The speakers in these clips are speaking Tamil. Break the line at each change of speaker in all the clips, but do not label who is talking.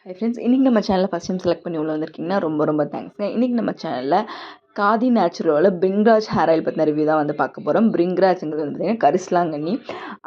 ஹை ஃப்ரெண்ட்ஸ், இன்றைக்கி நம்ம சேனலில் ஃபஸ்ட் டைம் செலக்ட் பண்ணி உள்ள வந்திருக்கீங்கன்னா ரொம்ப ரொம்ப தேங்க்ஸ்ங்க. இன்றைக்கி நம்ம சேனலில் காதி நேச்சுரலோட பிரிங்ராஜ் ஹேர் ஆயில் பற்றின ரிவ்யூ தான் வந்து பார்க்க போகிறோம். பிரிங்ராஜ்ங்கிறது வந்து பார்த்திங்கன்னா கரிசலாங்கண்ணி.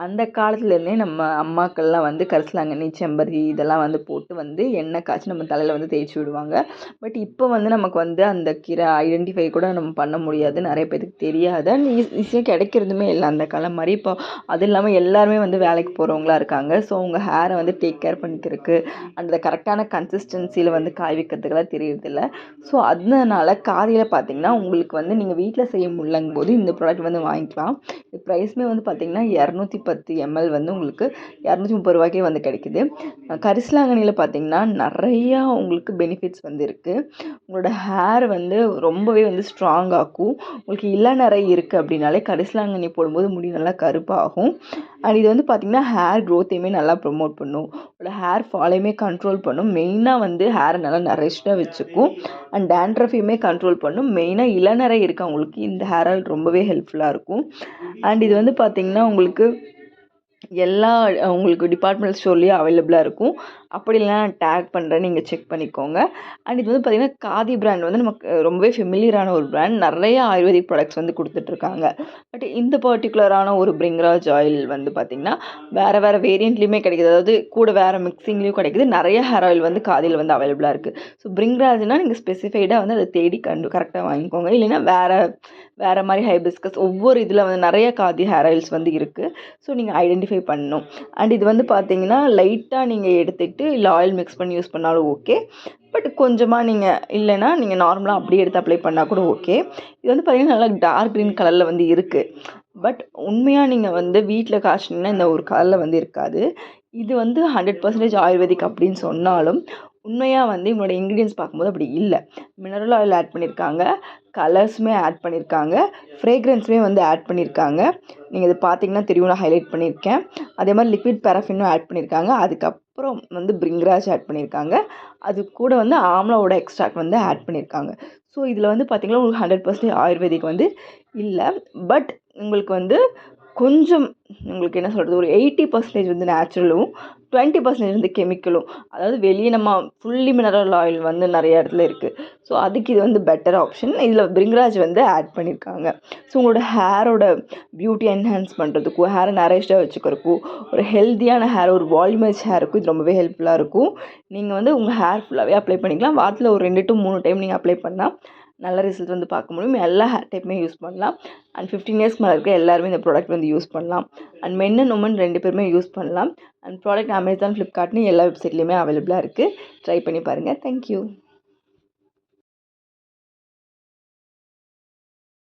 அந்த காலத்துலேருந்தே நம்ம அம்மாக்கள்லாம் வந்து கரிசலாங்கண்ணி, செம்பருத்தி இதெல்லாம் வந்து போட்டு வந்து எண்ணெய் காய்ச்சி நம்ம தலையில் வந்து தேய்ச்சி விடுவாங்க. பட் இப்போ வந்து நமக்கு வந்து அந்த கீரை ஐடென்டிஃபை கூட நம்ம பண்ண முடியாது, நிறைய பேருக்கு தெரியாது. அண்ட் ஈஸியாக கிடைக்கிறதுமே இல்லை அந்த காலம் மாதிரி. இப்போ அது இல்லாமல் எல்லாருமே வந்து வேலைக்கு போகிறவங்களா இருக்காங்க. ஸோ அவங்க ஹேரை வந்து டேக் கேர் பண்ணிக்கிறதுக்கு அந்த கரெக்டான கன்சிஸ்டன்சியில் வந்து காய் வைக்கிறதுக்கெல்லாம் தெரியறதில்ல. ஸோ அதனால காதியில் பார்த்திங்கன்னா உங்களுக்கு வந்து நீங்கள் வீட்டில் செய்ய முடியலங்கும் போது இந்த ப்ராடக்ட் வந்து வாங்கிக்கலாம். இது ப்ரைஸுமே வந்து பார்த்திங்கன்னா 210 ml வந்து உங்களுக்கு 230 ரூபாய்க்கே வந்து கிடைக்குது. கரிசலாங்கண்ணியில் பார்த்திங்கன்னா நிறையா உங்களுக்கு பெனிஃபிட்ஸ் வந்து இருக்குது. உங்களோட ஹேர் வந்து ரொம்பவே வந்து ஸ்ட்ராங் ஆக்கும். உங்களுக்கு இளநரை இருக்குது அப்படின்னாலே கரிசலாங்கண்ணி போடும்போது முடி நல்லா கருப்பாகும். அண்ட் இது வந்து பார்த்திங்கன்னா ஹேர் க்ரோத்தையுமே நல்லா ப்ரொமோட் பண்ணும். உங்களோட ஹேர் ஃபாலையுமே கண்ட்ரோல் பண்ணும். மெயினாக வந்து ஹேரை நல்லா நரிஷ்டாக வச்சுக்கும். அண்ட் டேண்ட்ரஃபையுமே கண்ட்ரோல் பண்ணும். மெயினாக இளநரை இருக்கவங்களுக்கு இந்த ஹேர் ஆயில் ரொம்பவே ஹெல்ப்ஃபுல்லாக இருக்கும். அண்ட் இது வந்து பார்த்திங்கன்னா உங்களுக்கு எல்லா உங்களுக்கு டிபார்ட்மெண்டல் ஸ்டோர்லேயும் அவைலபிளாக இருக்கும். அப்படி இல்லைனா நான் டேக் பண்ணுறேன், நீங்கள் செக் பண்ணிக்கோங்க. அண்ட் இது வந்து பார்த்திங்கன்னா காதி பிராண்ட் வந்து நமக்கு ரொம்பவே ஃபெமிலியரான ஒரு பிராண்ட். நிறைய ஆயுர்வேதிக் ப்ராடக்ட்ஸ் வந்து கொடுத்துட்ருக்காங்க. பட் இந்த பர்டிகுலரான ஒரு பிரிங்ராஜ் ஆயில் வந்து பார்த்திங்கன்னா வேறு வேரியண்ட்லேயுமே கிடைக்குது. அதாவது கூட வேறு மிக்சிங்லேயும் கிடைக்குது. நிறைய ஹேர் ஆயில் வந்து காதியில் வந்து அவைலபிளாக இருக்குது. ஸோ பிரிங்ராஜ்னால் நீங்கள் ஸ்பெசிஃபைடாக வந்து அதை தேடி கரெக்டாக வாங்கிக்கோங்க. இல்லைன்னா வேறு மாதிரி ஹைபிஸ்கஸ் ஒவ்வொரு இதில் வந்து நிறைய காதி ஹேர் ஆயில்ஸ் வந்து இருக்குது. ஸோ நீங்கள் ஐடென்டிஃபை பண்ணணும். அண்ட் இது வந்து பார்த்திங்கன்னா லைட்டாக நீங்கள் எடுத்துகிட்டு இல்லை ஆயில் மிக்ஸ் பண்ணி யூஸ் பண்ணாலும் ஓகே. பட் கொஞ்சமாக நீங்கள் இல்லைன்னா நீங்கள் நார்மலாக அப்படியே எடுத்து அப்ளை பண்ணால் கூட ஓகே. இது வந்து பார்த்திங்கன்னா நல்லா டார்க் க்ரீன் கலரில் வந்து இருக்குது. பட் உண்மையாக நீங்கள் வந்து வீட்டில் காய்ச்சினீங்கன்னா இந்த ஒரு கலரில் வந்து இருக்காது. இது வந்து 100% ஆயுர்வேதிக் அப்படின்னு சொன்னாலும் உண்மையாக வந்து இவங்களோட இன்க்ரீடியன்ஸ் பார்க்கும்போது அப்படி இல்லை. மினரல் ஆயில் ஆட் பண்ணியிருக்காங்க, கலர்ஸுமே ஆட் பண்ணியிருக்காங்க, ஃப்ரேக்ரன்ஸுமே வந்து ஆட் பண்ணியிருக்காங்க. நீங்கள் இது பார்த்தீங்கன்னா தெரியும், நான் ஹைலைட் பண்ணியிருக்கேன். அதே மாதிரி லிக்விட் பேராஃபினும் ஆட் பண்ணியிருக்காங்க. அதுக்கப்புறம் வந்து பிரிங்ராஜ் ஆட் பண்ணியிருக்காங்க. அது கூட வந்து ஆம்லாவோட எக்ஸ்ட்ராக்ட் வந்து ஆட் பண்ணியிருக்காங்க. ஸோ இதில் வந்து பார்த்திங்கன்னா உங்களுக்கு 100% ஆயுர்வேதிக் வந்து இல்லை. பட் உங்களுக்கு வந்து கொஞ்சம் உங்களுக்கு என்ன சொல்கிறது, ஒரு 80% வந்து நேச்சுரலும் 20% வந்து கெமிக்கலும். அதாவது வெளியே நம்ம ஃபுல்லி மினரல் ஆயில் வந்து நிறைய இடத்துல இருக்குது. ஸோ அதுக்கு இது வந்து பெட்டர் ஆப்ஷன். இதில் பிரிங்ராஜ் வந்து ஆட் பண்ணியிருக்காங்க. ஸோ உங்களோட ஹேரோட பியூட்டி என்ஹான்ஸ் பண்ணுறதுக்கும் ஹேரை நரிஷ்டாக வச்சுக்கிறதுக்கும் ஒரு ஹெல்த்தியான ஹேர், ஒரு வால்யூமஸ் ஹேருக்கும் இது ரொம்பவே ஹெல்ப்ஃபுல்லாக இருக்கும். நீங்கள் வந்து உங்கள் ஹேர் ஃபுல்லாகவே அப்ளை பண்ணிக்கலாம். வாரத்தில் ஒரு 2 to 3 டைம் நீங்கள் அப்ளை பண்ணால் நல்ல ரிசல்ட் வந்து பார்க்க முடியும். எல்லா ஹேர் டைப்புமே யூஸ் பண்ணலாம். அண்ட் 15 இயர்ஸ்க்கு மேலே இருக்க எல்லாருமே இந்த ப்ராடக்ட் வந்து யூஸ் பண்ணலாம். அண்ட் மென் அண்ட் உமன் 2 பேருமே யூஸ் பண்ணலாம். அண்ட் ப்ராடக்ட் அமேசான், ஃப்ளிப்கார்ட்னு எல்லா வெப்சைட்லேயுமே அவைலபிளாக இருக்குது. ட்ரை பண்ணி பாருங்கள். தேங்க்யூ.